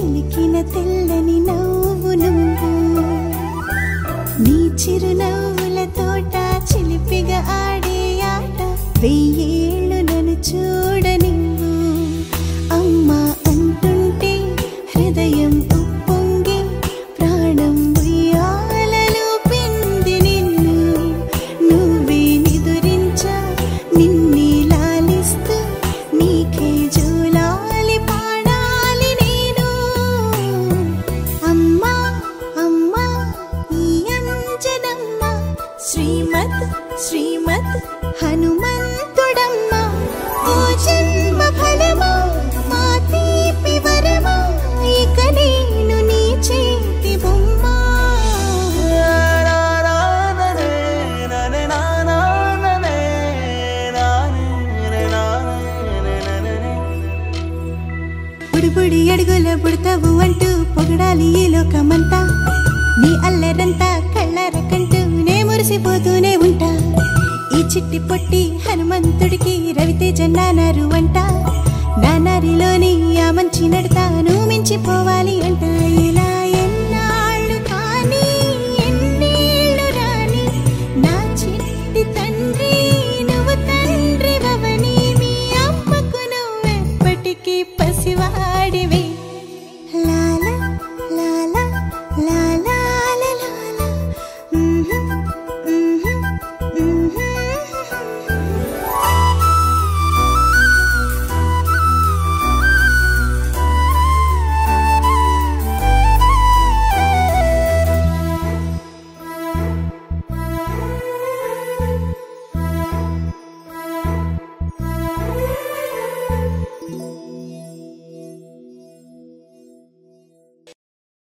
చిలికిన తెల్లని నవ్వు నువ్వు నీ చిరునవ్వుల తోట చిలిపిగా ఆడే ఆట వెయ్యేళ్ళు నన్ను చూడ నువ్వు అమ్మా అంటుంటే హృదయం ఉప్పొంగి ప్రాణం ఉయ్యాలలో పింది నిన్ను నువ్వే నిదురించా నిన్నే లాలిస్తూ నీకే జూలాలి పాడాలి నేను అమ్మా అమ్మా ఈ అంజనమ్మ శ్రీమత్ శ్రీమత్ హనుమంతుడమ్మ ఓ జన్మ ఫలమా మా తీపి వరమా ఇక నేను నీ చేతి బొమ్మ బుడిబుడి అడుగుల పుడతావు అంటూ పొగడాలి ఈ లోకమంతా నీ అల్లరంతా కళ్ళరకంటూ నే మురిసిపోతూనే ఉంటా ఈ చిట్టి పొట్టి హనుమంతుడికి రవితేజ నానారు అంట నానారిలోని ఆ మంచి నడతా నువ్వు మించిపోవాలి అంట